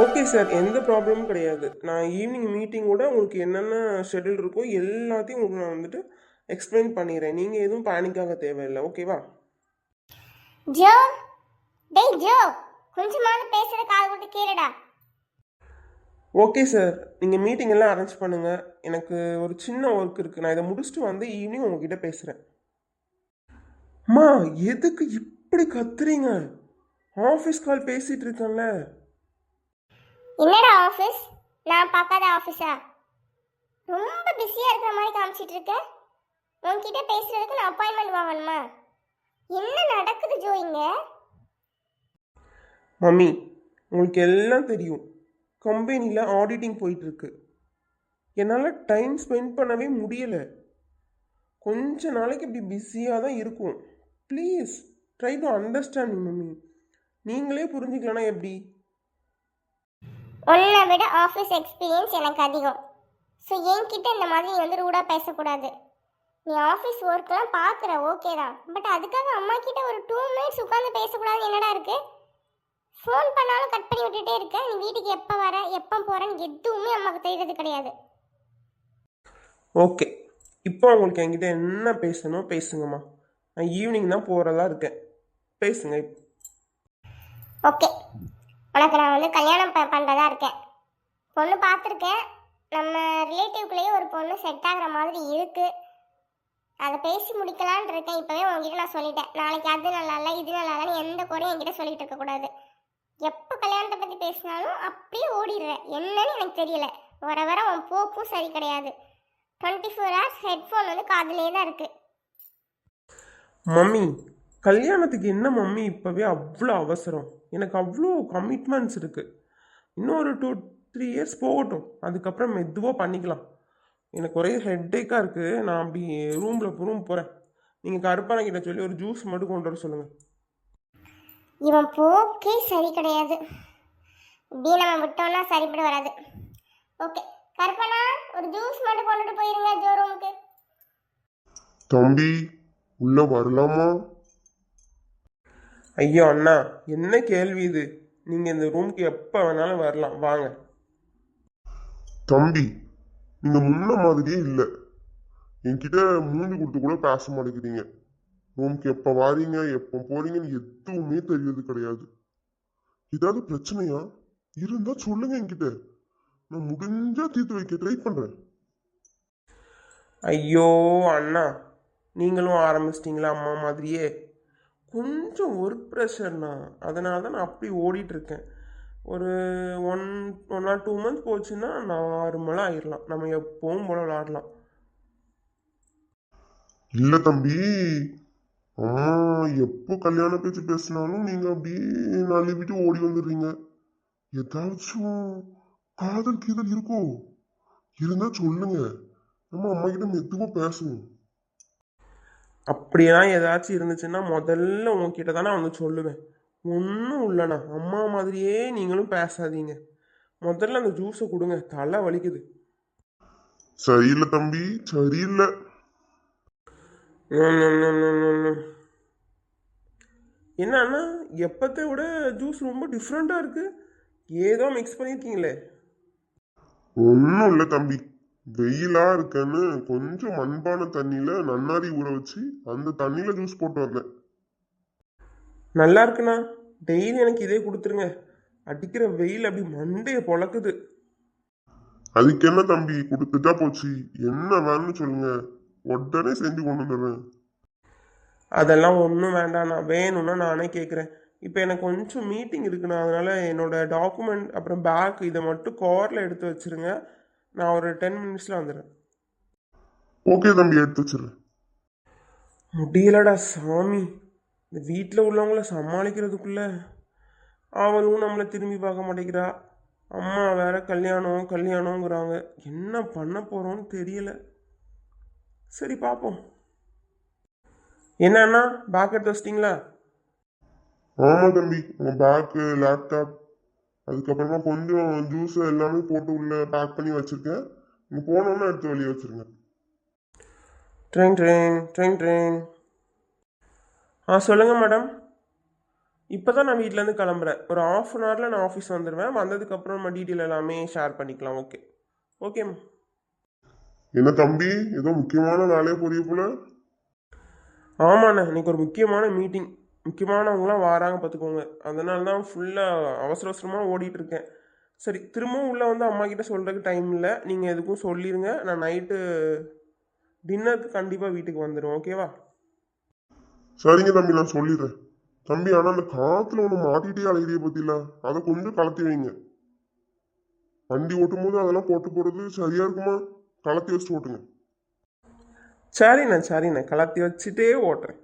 Okay sir. எந்த ப்ராப்ளமும் கிடையாது. நான் ஈவினிங் மீட்டிங்கோட உங்களுக்கு என்னென்ன ஷெட்யூல் இருக்கோ எல்லாத்தையும் உங்களுக்கு நான் வந்துட்டு எக்ஸ்பிளைன் பண்ணிடுறேன். நீங்கள் எதுவும் பேனிக் ஆக தேவையில்லை. ஓகேவா? ஜோ, டேய் ஜோ, கொஞ்சமாவது பேசுற காது கொடுத்து கேளுடா. Okay sir. நீங்கள் மீட்டிங் எல்லாம் அரேஞ்ச் பண்ணுங்கள். எனக்கு ஒரு சின்ன ஒர்க் இருக்குது. நான் இதை முடிச்சுட்டு வந்து ஈவினிங் உங்ககிட்ட பேசுகிறேன். அம்மா, எதுக்கு இப்படி கத்துறீங்க? ஆஃபீஸ் கால் பேசிகிட்டு இருக்கேன்ல. என்னடா ஆஃபீஸ்? நான் பார்க்காத ஆஃபீஸா? ரொம்ப பிஸியா இருக்கிற மாதிரி காமிச்சிட்டு இருக்க. உன்கிட்ட பேசுறதுக்கு நான் அப்பாயின்மெண்ட் வாங்கணுமா? என்ன நடக்குது ஜோ இங்க? மம்மி, உங்களுக்கு எல்லாம் தெரியும். கம்பெனியில் ஆடிட்டிங் போயிட்டுருக்கு. என்னால் டைம் ஸ்பெண்ட் பண்ணவே முடியலை. கொஞ்ச நாளைக்கு இப்படி பிஸியாக தான் இருக்கும். Please try to understand mummy. நீங்களே புரிஞ்சுக்கலனா எப்படி? உன்னை விட ஆஃபீஸ் எக்ஸ்பீரியன்ஸ் எனக்கு அதிகம். ஸோ என்கிட்ட இந்த மாதிரி நீ வந்து ரூடாக பேசக்கூடாது. நீ ஆஃபீஸ் ஒர்க்கெலாம் பார்க்குற ஓகே தான், பட் அதுக்காக அம்மா கிட்ட ஒரு 2 மினிட்ஸ் உட்காந்து பேசக்கூடாது என்னடா இருக்கு? ஃபோன் பண்ணாலும் கட் பண்ணி விட்டுட்டே இருக்க. நீ வீட்டுக்கு எப்போ வர எப்போ போகிறேன்னு எதுவுமே அம்மாவுக்கு தெரியறது கிடையாது. ஓகே, இப்போ உங்களுக்கு என்கிட்ட என்ன பேசணும் பேசுங்கம்மா. நான் ஈவினிங் தான் போகிறதா இருக்கேன். பேசுங்க. ஓகே, உனக்கு நான் வந்து கல்யாணம் பண்ணுறதா இருக்கேன். பொண்ணு பார்த்துருக்கேன். நம்ம ரிலேட்டிவ்குள்ளேயே ஒரு பொண்ணு செட் ஆகிற மாதிரி இருக்குது. அதை பேசி முடிக்கலான் இருக்கேன். இப்போவே உங்ககிட்ட நான் சொல்லிட்டேன். நாளைக்கு அது நல்லா இல்லை இது நல்லா இல்லைன்னு எந்த குறையும் என்கிட்ட சொல்லிட்டு இருக்கக்கூடாது. எப்போ கல்யாணத்தை பற்றி பேசினாலும் அப்படியே ஓடிடுறேன். என்னன்னு எனக்கு தெரியல. வர வர உன் போக்கும் சரி கிடையாது. 24 ஹவர்ஸ் ஹெட்ஃபோன் வந்து காதுலேயே தான் இருக்குது. மம்மி, கல்யாணத்துக்கு என்ன மம்மி இப்போவே அவ்வளோ அவசரம்? எனக்கு அவ்வளோ கமிட்மெண்ட்ஸ் இருக்குது. இன்னும் ஒரு 2-3 இயர்ஸ் போகட்டும். அதுக்கப்புறம் மெதுவாக பண்ணிக்கலாம். எனக்கு ஒரே ஹெட்டேக்காக இருக்குது. நான் அப்படி ரூம் போகிறேன். நீங்கள் கருப்பான கிட்ட சொல்லி ஒரு ஜூஸ் மட்டும் கொண்டு வர சொல்லுங்கள். இவன் போக்கே சரி கிடையாது. இப்படியே நம்ம விட்டோம்னா சரிப்பட வராது. ஓகே கற்பனா, ஒரு ஜூஸ் மட்டும் கொண்டுட்டு போயிருங்க ஜோ ரூமுக்கு. தம்பி, உள்ள வரலாமா? ஐயோ அண்ணா, என்ன கேள்வி இது? நீங்கள் இந்த ரூமுக்கு எப்போ வேணாலும் வரலாம், வாங்க. தம்பி, நீங்க முன்ன மாதிரியே இல்ல. என்கிட்ட மூஞ்சி கொடுத்து கூட பேச மாட்டேங்கிறீங்க. ரூமுக்கு எப்ப வாரீங்க எப்ப போறீங்கன்னு எதுவுமே தெரியறது கிடையாது. ஏதாவது பிரச்சனையா இருந்தா சொல்லுங்க என்கிட்ட. நான் முடிஞ்சா தீர்த்து வைக்க ட்ரை பண்றேன். ஐயோ அண்ணா, நீங்களும் ஆரம்பிச்சிட்டிங்களா அம்மா மாதிரியே? கொஞ்சம் ஒர்க் ப்ரெஷர்ண்ணா. அதனால தான் நான் அப்படி ஓடிட்டுருக்கேன். ஒரு 1 ஆர் 2 மந்த்ஸ் போச்சுன்னா நார்மலாக ஆயிடலாம். நம்ம எப்பவும் போல விளாடலாம். இல்ல தம்பி, அம்மா எப்போ கல்யாண பேச்சு பேசினாலும் நீங்க அப்படியே நழுவிட்டு ஓடி வந்துடுறீங்க. ஏதாச்சும் காதல் கீதல் இருக்கோ? இருந்தா சொல்லுங்க. நம்ம அம்மா கிட்ட மெதுவா பேசணும். அப்படியெல்லாம் ஏதாச்சும் இருந்துச்சுன்னா முதல்ல உங்ககிட்ட தானே வந்து சொல்லுவேன். ஒன்றும் இல்லைண்ணா, அம்மா மாதிரியே நீங்களும் பேசாதீங்க. முதல்ல அந்த ஜூஸை கொடுங்க, தலை வலிக்குது. சரியில்லை தம்பி, சரியில்லை. என்னன்னா, எப்பத்தை விட ஜூஸ் ரொம்ப டிஃப்ரெண்ட்டாக இருக்குது. ஏதோ மிக்ஸ் பண்ணியிருக்கீங்களே. ஒன்றும் இல்லை தம்பி, வெயிலா இருக்கன்னு கொஞ்சம் மண்பான தண்ணியில நன்னாரி ஊற வச்சு அந்த தண்ணியில ஜூஸ் போட்டு வந்தேன். நல்லா இருக்குண்ணா. டெய்லி எனக்கு இதே கொடுத்துருங்க. அடிக்கிற வெயில் அப்படி மண்டையை பொழக்குது. அதுக்கு என்ன தம்பி, கொடுத்துட்டா போச்சு. என்ன வேணும்னு சொல்லுங்க, உடனே செஞ்சு கொண்டு வந்துடுறேன். அதெல்லாம் ஒன்றும் வேண்டாண்ணா. வேணும்னா நானே கேட்குறேன். இப்போ எனக்கு கொஞ்சம் மீட்டிங் இருக்குண்ணா. அதனால் என்னோடய டாக்குமெண்ட் அப்புறம் பேக் இதை மட்டும் காரில் எடுத்து வச்சுருங்க. நான் ஒரு 10 மினிட்ஸில் வந்துடுறேன். ஓகே தம்பி, எடுத்து வச்சிடுறேன். முடியலடா சாமி. இந்த வீட்டில் உள்ளவங்கள சமாளிக்கிறதுக்குள்ள அவளும் நம்மளை திரும்பி பார்க்க மாட்டேங்கிறா. அம்மா வேற கல்யாணம் கல்யாணங்கிறாங்க. என்ன பண்ண போகிறோன்னு தெரியல. சரி பார்ப்போம். என்னன்னா, பேக் எடுத்து வச்சிட்டிங்களா? ஆமா தம்பி, உங்க பேக்கு லேப்டாப் அதுக்கப்புறமா கொஞ்சம் ஜூஸ் எல்லாமே போட்டு உள்ள பேக் பண்ணி வச்சிருக்கேன். நீங்க போனோம்னா எடுத்து வெளியே வச்சிருங்க. Train train train train. சொல்லுங்கள் மேடம். இப்போ தான் நான் வீட்டிலேருந்து கிளம்புறேன். ஒரு ஆஃப் அன் ஹவரில் நான் ஆஃபீஸ் வந்துடுவேன். வந்ததுக்கப்புறம் நம்ம டீட்டெயில் எல்லாமே ஷேர் பண்ணிக்கலாம். ஓகே ஓகேம்மா. என்ன தம்பி, ஏதோ முக்கியமான வேலையை புரிய போல. ஆமாண்ணே, இன்னைக்கு ஒரு முக்கியமான மீட்டிங். முக்கியமானவங்களாம் வராங்க பார்த்துக்கோங்க. அதனால தான் ஃபுல்லாக அவசர அவசரமாக ஓடிட்டு இருக்கேன். சரி, திரும்பவும் உள்ளே வந்து அம்மா கிட்ட சொல்கிறதுக்கு டைம் இல்லை. நீங்கள் எதுக்கும் சொல்லிடுங்க. நான் நைட்டு டின்னருக்கு கண்டிப்பாக வீட்டுக்கு வந்துடுவேன். ஓகேவா? சரிங்க தம்பி, நான் சொல்லிடுறேன். தம்பி, ஆனா அந்த காத்துல ஒண்ணு மாட்டிட்டே அலையிறிய பத்தில, அதை கொஞ்சம் கலத்தி வைங்க. வண்டி ஓட்டும் போது அதெல்லாம் போட்டு போறது சரியா இருக்குமா? கலத்தி வச்சுட்டு ஓட்டுங்க. சரிண்ணே, கலத்தி வச்சுட்டே ஓட்டுறேன்.